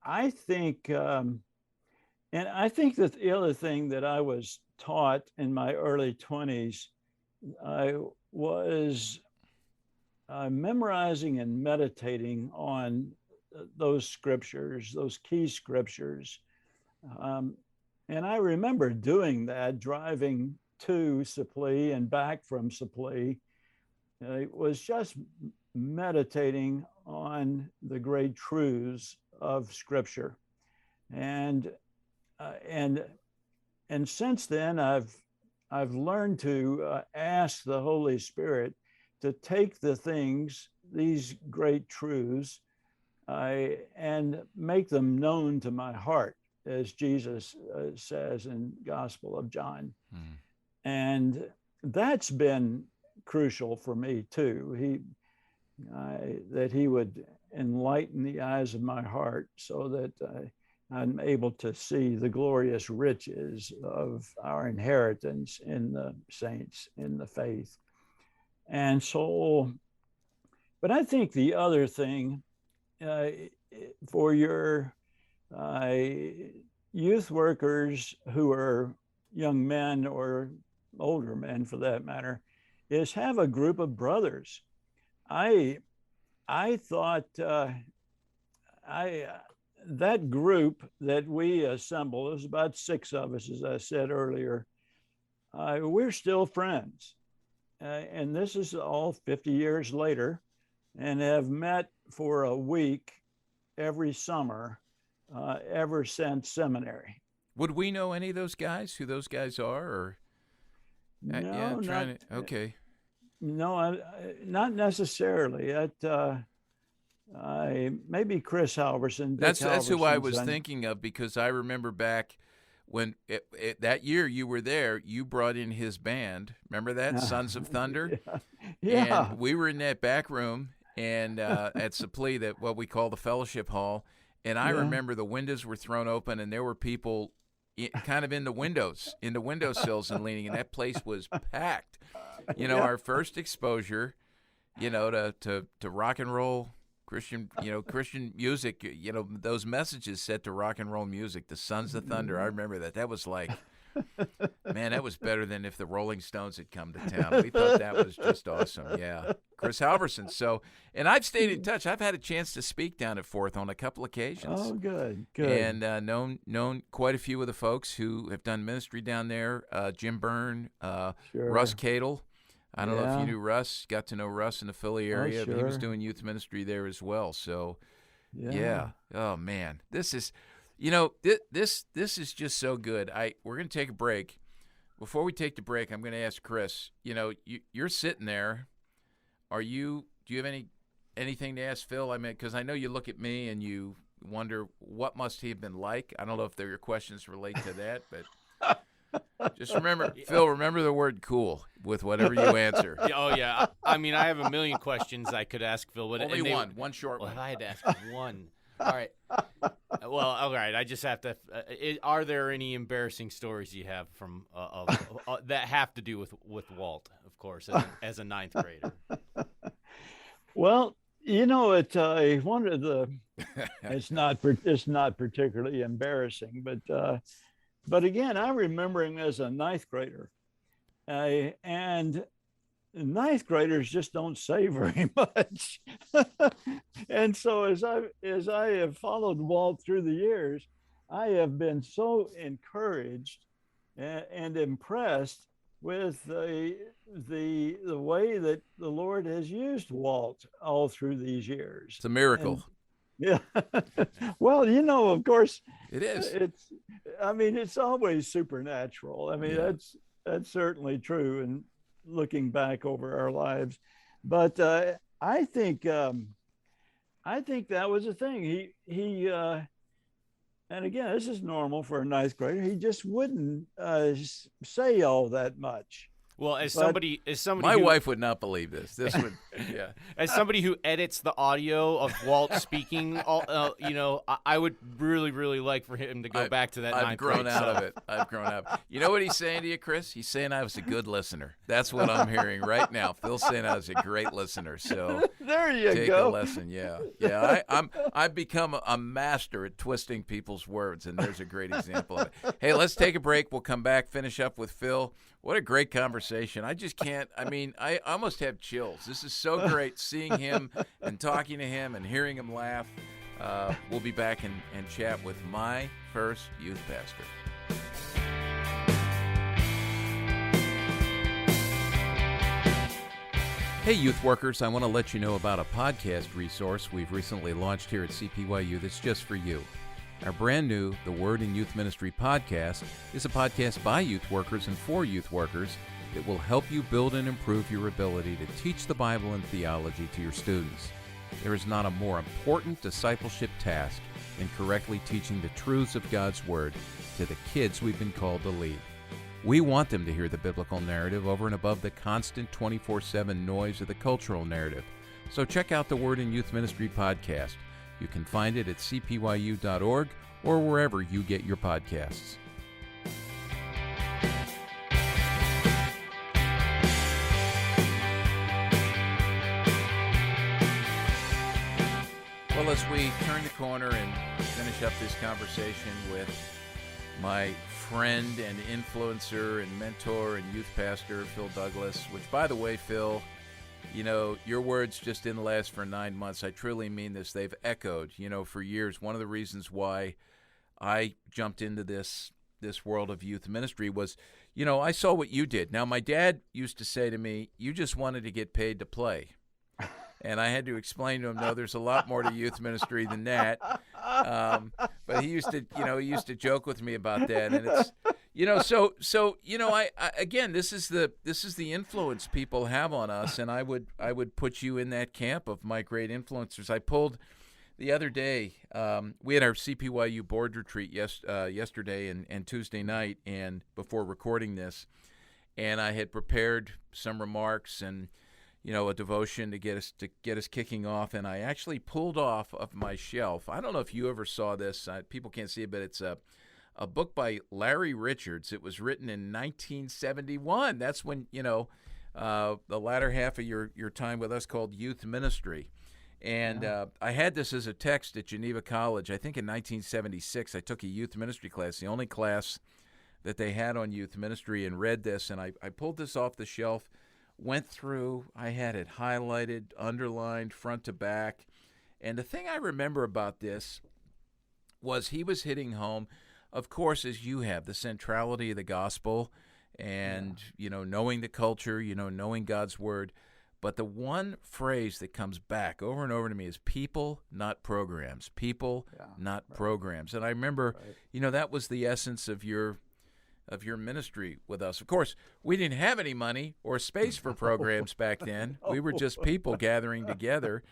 I think and I think that the other thing that I was taught in my early 20s, I was memorizing and meditating on those scriptures, those key scriptures. And I remember doing that, driving to Supply and back from Supply. It was just meditating on the great truths of Scripture, and since then I've learned to ask the Holy Spirit to take these great truths, and make them known to my heart, as Jesus says in Gospel of John. And that's been crucial for me too. That he would enlighten the eyes of my heart so that I'm able to see the glorious riches of our inheritance in the saints, in the faith. And so, but I think the other thing for your youth workers who are young men or older men for that matter, is have a group of brothers. I thought that group that we assembled, it was about 6 of us, as I said earlier, we're still friends. And this is all 50 years later, and have met for a week every summer ever since seminary.
Would we know any of those guys, who those guys are? Or
no,
okay.
No, not necessarily. Maybe Chris Halverson.
That's who I was thinking of, because I remember back when that year you were there, you brought in his band. Remember that, Sons of Thunder?
Yeah.
And we were in that back room and at Supply, that what we call the fellowship hall. And I remember the windows were thrown open, and there were people kind of in the windowsills and leaning, and that place was packed. Our first exposure, to rock and roll, Christian music, those messages set to rock and roll music, the Sons of Thunder. I remember that. That was like, man, that was better than if the Rolling Stones had come to town. We thought that was just awesome. Yeah. Chris Halverson. So, and I've stayed in touch. I've had a chance to speak down at Fourth on a couple occasions.
Oh, good.
And known quite a few of the folks who have done ministry down there. Jim Byrne,
Sure.
Russ Cadle. I don't know if you knew Russ. Got to know Russ in the Philly area.
Sure.
But he was doing youth ministry there as well. So, yeah. Oh man, this is, this is just so good. We're gonna take a break. Before we take the break, I'm gonna ask Chris. You're sitting there. Do you have anything to ask Phil? I mean, because I know you look at me and you wonder what must he have been like. I don't know if your questions relate to that, but. Just remember, Phil, remember the word cool with whatever you answer.
Oh, yeah. I mean, I have a million questions I could ask Phil. But
Only one short one.
If I had to ask one. All right. Well, all right. I just have to are there any embarrassing stories you have from that have to do with Walt, of course, as a ninth grader?
Well, one of the it's not particularly embarrassing, but again, I remember him as a ninth grader, and ninth graders just don't say very much. And so as I have followed Walt through the years, I have been so encouraged and impressed with the way that the Lord has used Walt all through these years.
It's a miracle.
Yeah. Well, of course
it is.
It's always supernatural. I mean, that's certainly true. And looking back over our lives, but I think that was a thing. He and again, this is normal for a ninth grader. He just wouldn't say all that much.
Well, as somebody,
my wife would not believe this. This would, yeah.
As somebody who edits the audio of Walt speaking, I would really, really like for him to go back to that.
I've grown out of it. I've grown up. You know what he's saying to you, Chris? He's saying I was a good listener. That's what I'm hearing right now. Phil's saying I was a great listener. So
there you
take
go.
a lesson. Yeah. I've become a master at twisting people's words, and there's a great example of it. Hey, let's take a break. We'll come back, finish up with Phil. What a great conversation. I just can't, I almost have chills. This is so great seeing him and talking to him and hearing him laugh. we'll be back and chat with my first youth pastor. Hey, youth workers, I want to let you know about a podcast resource we've recently launched here at CPYU that's just for you. Our brand new The Word in Youth Ministry podcast is a podcast by youth workers and for youth workers that will help you build and improve your ability to teach the Bible and theology to your students. There is not a more important discipleship task than correctly teaching the truths of God's Word to the kids we've been called to lead. We want them to hear the biblical narrative over and above the constant 24/7 noise of the cultural narrative. So check out the Word in Youth Ministry podcast. You can find it at cpyu.org or wherever you get your podcasts. Well, as we turn the corner and finish up this conversation with my friend and influencer and mentor and youth pastor, Phil Douglas, which, by the way, Phil, you know, your words just didn't last for 9 months. I truly mean this. They've echoed, you know, for years. One of the reasons why I jumped into this world of youth ministry was, you know, I saw what you did. Now, my dad used to say to me, you just wanted to get paid to play. And I had to explain to him, no, there's a lot more to youth ministry than that. But he used to joke with me about that. And it's, you know, so you know, I again, this is the influence people have on us, and I would put you in that camp of my great influencers. I pulled the other day. We had our CPYU board retreat yesterday and Tuesday night, and before recording this, and I had prepared some remarks and, you know, a devotion to get us kicking off, and I actually pulled off of my shelf. I don't know if you ever saw this. People can't see it, but it's a book by Larry Richards. It was written in 1971. That's when, you know, the latter half of your time with us called youth ministry. And I had this as a text at Geneva College. I think in 1976, I took a youth ministry class, the only class that they had on youth ministry, and read this. And I pulled this off the shelf, went through, I had it highlighted, underlined, front to back. And the thing I remember about this was he was hitting home, of course, as you have, the centrality of the gospel and, you know, knowing the culture, you know, knowing God's word. But the one phrase that comes back over and over to me is people, not programs. People, not programs. And I remember, you know, that was the essence of your ministry with us. Of course, we didn't have any money or space for programs back then. We were just people gathering together,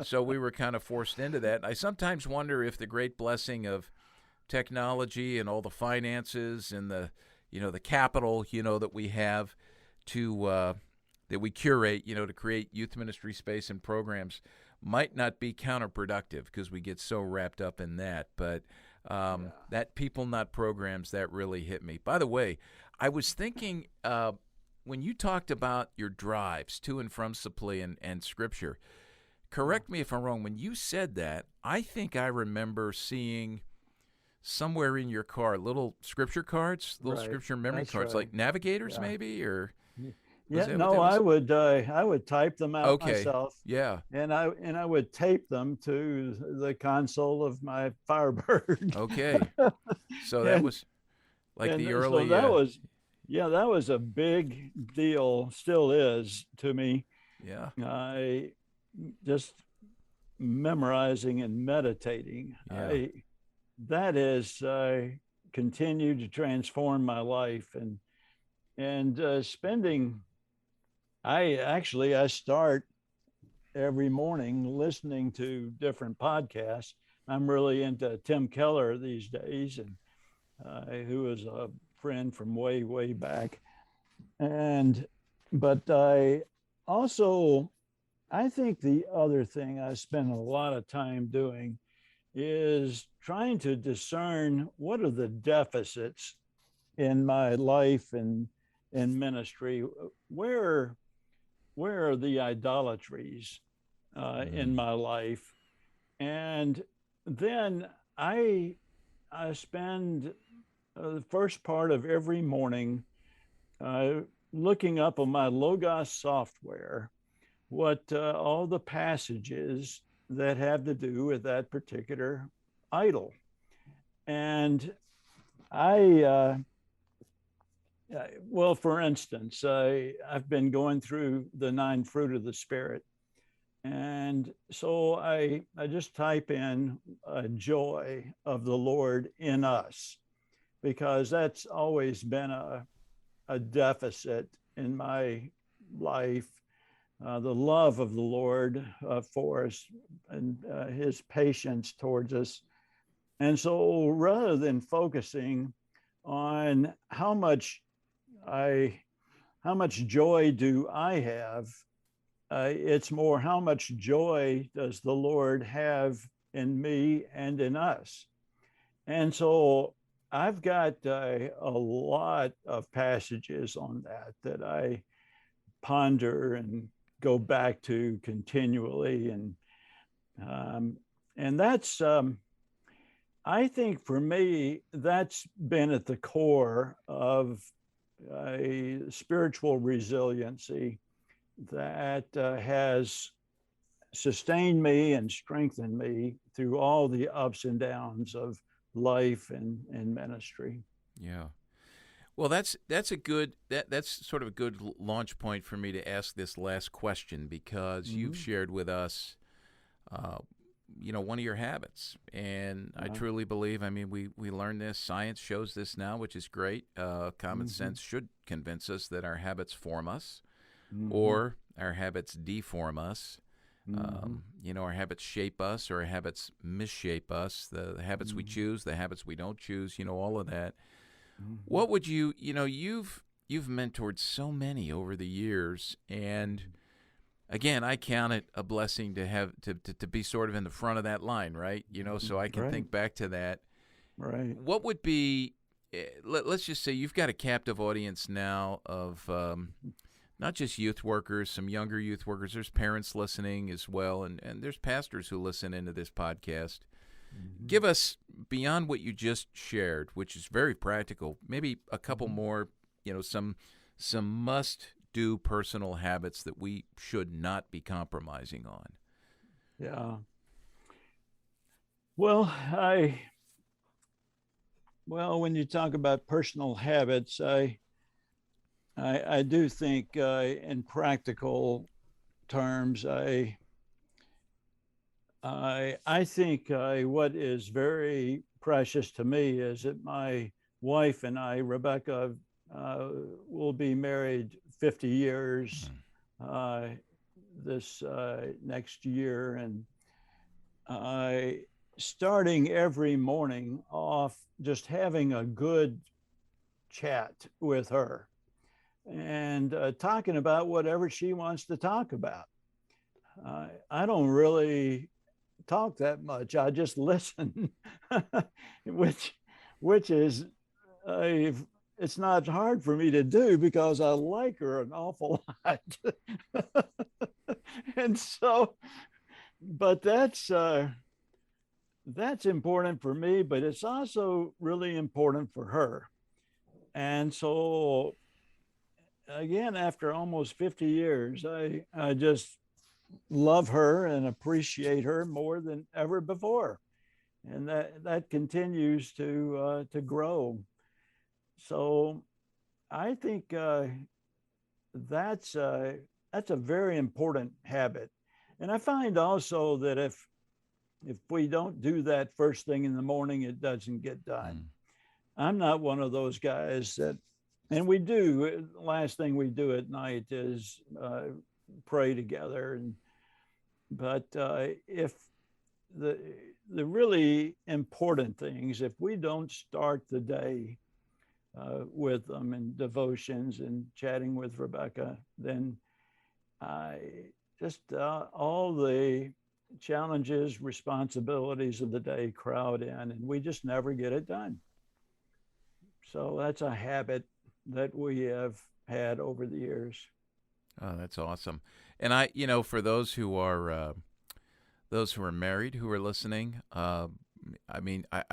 so we were kind of forced into that. I sometimes wonder if the great blessing of technology and all the finances and the, you know, the capital, you know, that we have to that we curate, you know, to create youth ministry space and programs might not be counterproductive because we get so wrapped up in that. But that people, not programs, that really hit me. By the way, I was thinking when you talked about your drives to and from Supply and Scripture, correct me if I'm wrong, when you said that, I think I remember seeing somewhere in your car little Scripture cards, little Scripture memory cards, like Navigators maybe, or...
Yeah, no, I would type them out myself.
Yeah.
And I would tape them to the console of my Firebird.
Okay. So that was like the early.
So that was a big deal, still is to me.
Yeah.
I just memorizing and meditating.
Yeah.
That has continued to transform my life, and spending. I start every morning listening to different podcasts. I'm really into Tim Keller these days, and who is a friend from way back. But I think the other thing I spend a lot of time doing is trying to discern what are the deficits in my life and in ministry. Where are the idolatries in my life? And then I spend the first part of every morning looking up on my Logos software what all the passages that have to do with that particular idol. And I, well, for instance, I've been going through the 9 fruit of the Spirit. And so I just type in joy of the Lord in us, because that's always been a deficit in my life. The love of the Lord for us, and his patience towards us. And so rather than focusing on how much joy do I have, it's more how much joy does the Lord have in me and in us. And so I've got a lot of passages on that I ponder and go back to continually. And that's, I think for me, that's been at the core of a spiritual resiliency that has sustained me and strengthened me through all the ups and downs of life and ministry.
Yeah. Well, that's sort of a good launch point for me to ask this last question, because you've shared with us, one of your habits, and I truly believe. I mean, we learn this. Science shows this now, which is great. Common sense should convince us that our habits form us, or our habits deform us. Our habits shape us, or our habits misshape us. The habits we choose, the habits we don't choose. All of that. What would you've mentored so many over the years, and again, I count it a blessing to have to be sort of in the front of that line, right? So I can think back to that.
Right.
What would be? Let's just say you've got a captive audience now of not just youth workers, some younger youth workers. There's parents listening as well, and there's pastors who listen into this podcast. Give us, beyond what you just shared, which is very practical, maybe a couple more, some must-do personal habits that we should not be compromising on.
Yeah. Well, when you talk about personal habits, I do think in practical terms, I think what is very precious to me is that my wife and I, Rebecca, will be married 50 years this next year. And starting every morning off, just having a good chat with her and talking about whatever she wants to talk about. I don't really talk that much. I just listen, which is it's not hard for me to do because I like her an awful lot. And so, but that's important for me, but it's also really important for her. And so again, after almost 50 years, I just love her and appreciate her more than ever before, and that continues to grow. So I think that's a very important habit. And I find also that if we don't do that first thing in the morning, it doesn't get done. I'm not one of those guys that, and we do, last thing we do at night is pray together. But if the really important things, if we don't start the day with them and devotions and chatting with Rebecca, then just all the challenges, responsibilities of the day crowd in, and we just never get it done. So that's a habit that we have had over the years.
Oh, that's awesome. And for those who are married who are listening, I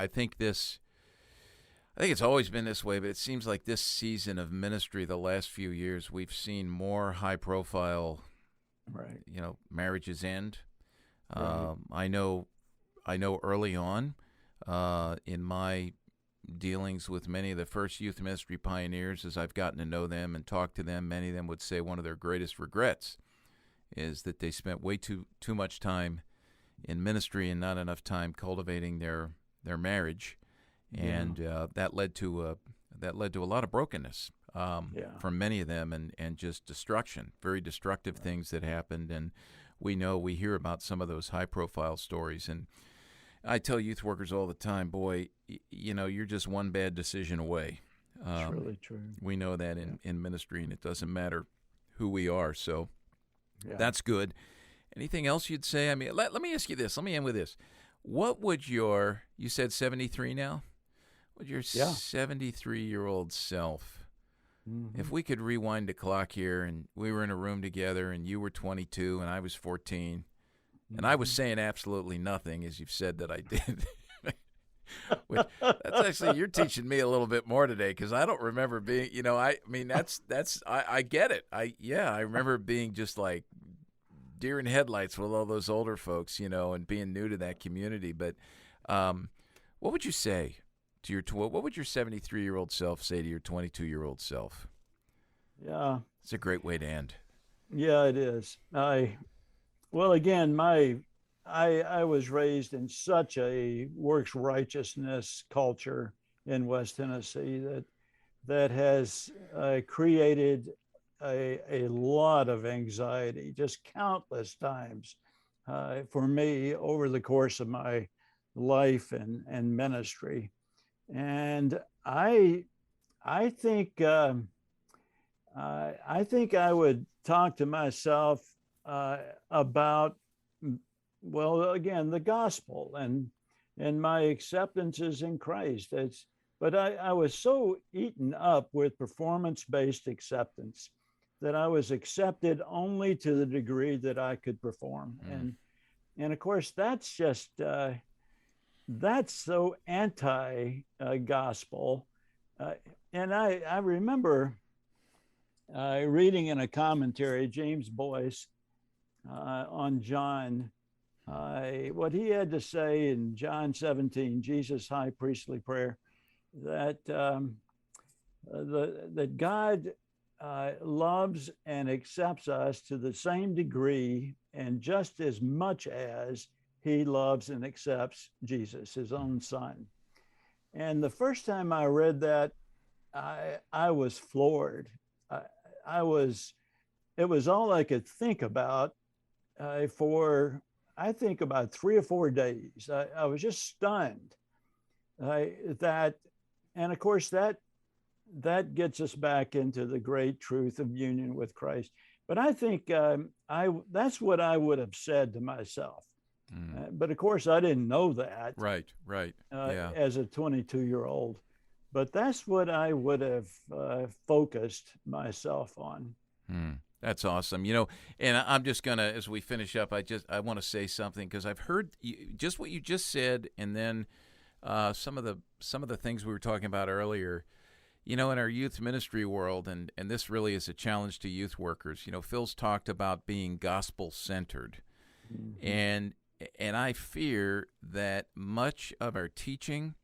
think it's always been this way, but it seems like this season of ministry, the last few years, we've seen more high-profile, marriages end.
Right.
I know early on in my dealings with many of the first youth ministry pioneers, as I've gotten to know them and talk to them, many of them would say one of their greatest regrets is that they spent way too much time in ministry and not enough time cultivating their marriage, and that led to a lot of brokenness from many of them, and just destruction, very destructive things that happened. And we hear about some of those high profile stories. And I tell youth workers all the time, boy, you're just one bad decision away.
It's really true.
We know that in ministry, and it doesn't matter who we are. So that's good. Anything else you'd say? I mean, let me ask you this. Let me end with this. What would you said 73 now? Would your 73-year-old self, if we could rewind the clock here and we were in a room together and you were 22 and I was 14, and I was saying absolutely nothing, as you've said that I did. Which, that's actually, you're teaching me a little bit more today, because I don't remember being, I get it. I remember being just like deer in headlights with all those older folks, and being new to that community. But what would you say to what would your 73-year-old self say to your 22-year-old self?
Yeah.
It's a great way to end.
Yeah, it is. Well, again, I was raised in such a works righteousness culture in West Tennessee that has created a lot of anxiety, just countless times for me over the course of my life and ministry. And I think I would talk to myself about, well, again, the gospel and my acceptances in Christ. But I was so eaten up with performance-based acceptance that I was accepted only to the degree that I could perform. And of course, that's just, that's so anti-gospel. And I remember reading in a commentary, James Boyce, on John, what he had to say in John 17, Jesus' high priestly prayer, that that God loves and accepts us to the same degree and just as much as he loves and accepts Jesus, his own son. And the first time I read that, I was floored. It was all I could think about for, I think, about 3 or 4 days. I was just stunned that, and of course that gets us back into the great truth of union with Christ. But I think that's what I would have said to myself. But of course, I didn't know that.
Right.
As a 22-year-old. But that's what I would have focused myself on.
That's awesome. And I'm just gonna, as we finish up, I want to say something, because I've heard just what you just said, and then some of the things we were talking about earlier. In our youth ministry world, and this really is a challenge to youth workers. Phil's talked about being gospel centered, and I fear that much of our teaching,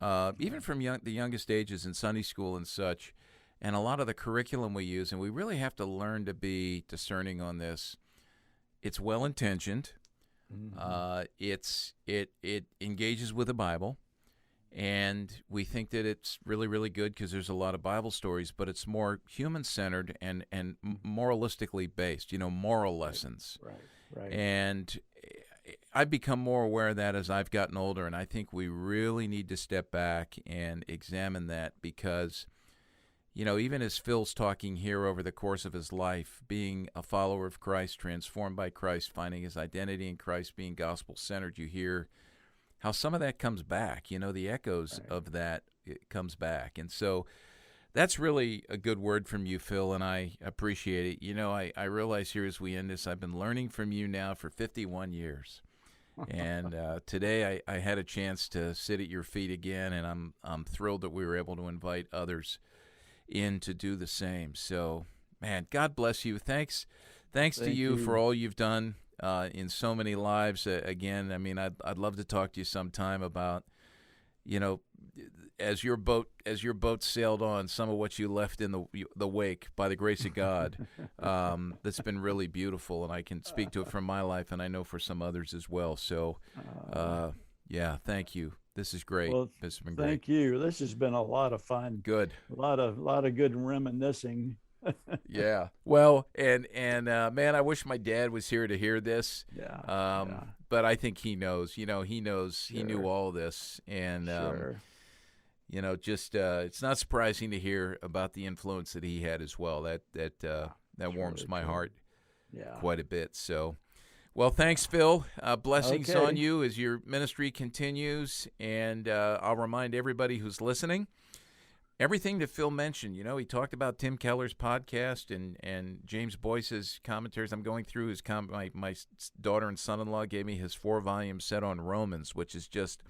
even from the youngest ages in Sunday school and such, and a lot of the curriculum we use, and we really have to learn to be discerning on this. It's well-intentioned. It engages with the Bible, and we think that it's really, really good because there's a lot of Bible stories, but it's more human-centered and moralistically based, moral lessons.
Right.
And I've become more aware of that as I've gotten older, and I think we really need to step back and examine that, because, even as Phil's talking here over the course of his life, being a follower of Christ, transformed by Christ, finding his identity in Christ, being gospel-centered, you hear how some of that comes back. The echoes of that, it comes back. And so that's really a good word from you, Phil, and I appreciate it. I realize here as we end this, I've been learning from you now for 51 years. And today I had a chance to sit at your feet again, and I'm thrilled that we were able to invite others in to do the same. So, man, God bless you. Thanks to you for all you've done in so many lives. Again, I mean, I'd love to talk to you sometime about, as your boat sailed on, some of what you left in the wake by the grace of God. That's been really beautiful, and I can speak to it from my life, and I know for some others as well. So, yeah, thank you. This is great.
Well,
this has been great.
Thank you. This has been a lot of fun.
Good.
A lot of good reminiscing.
Yeah. Well, and man, I wish my dad was here to hear this.
Yeah.
But I think he knows. He knows.
Sure.
He knew all this, and
Sure.
just it's not surprising to hear about the influence that he had as well. That warms
really
my
cool.
heart
Yeah.
quite a bit. So, well, thanks, Phil. Blessings
Okay.
on you as your ministry continues, and I'll remind everybody who's listening. Everything that Phil mentioned, he talked about Tim Keller's podcast and James Boyce's commentaries. I'm going through his my daughter and son-in-law gave me his 4-volume set on Romans, which is just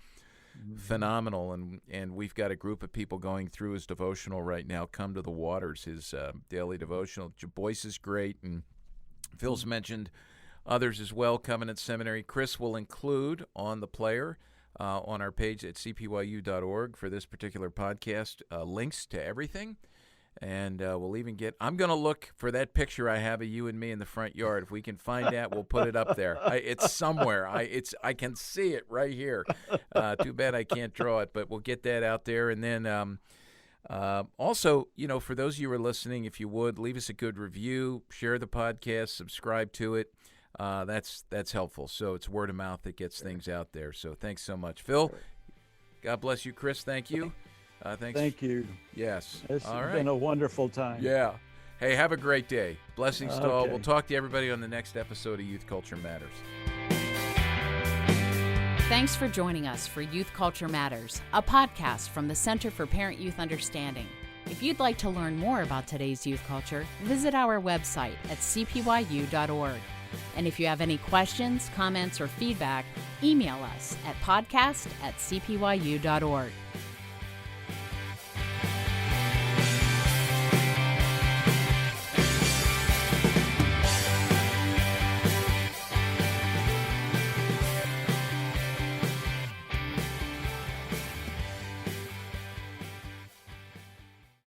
phenomenal. And we've got a group of people going through his devotional right now, Come to the Waters, his daily devotional. Boyce is great, and Phil's mentioned others as well, Covenant Seminary. Chris will include on the player on our page at cpyu.org for this particular podcast, links to everything. And we'll even I'm going to look for that picture I have of you and me in the front yard. If we can find that, we'll put it up there. It's somewhere. I can see it right here. Too bad I can't draw it, but we'll get that out there. And then also, for those of you who are listening, if you would, leave us a good review, share the podcast, subscribe to it. That's helpful. So it's word of mouth that gets things out there. So thanks so much, Phil. God bless you, Chris. Thank you. Thanks.
Thank you.
Yes.
It's
All right.
been a wonderful time.
Yeah. Hey, have a great day. Blessings to all.
Okay.
We'll talk to everybody on the next episode of Youth Culture Matters.
Thanks for joining us for Youth Culture Matters, a podcast from the Center for Parent-Youth Understanding. If you'd like to learn more about today's youth culture, visit our website at cpyu.org. And if you have any questions, comments, or feedback, email us at podcast@cpyu.org.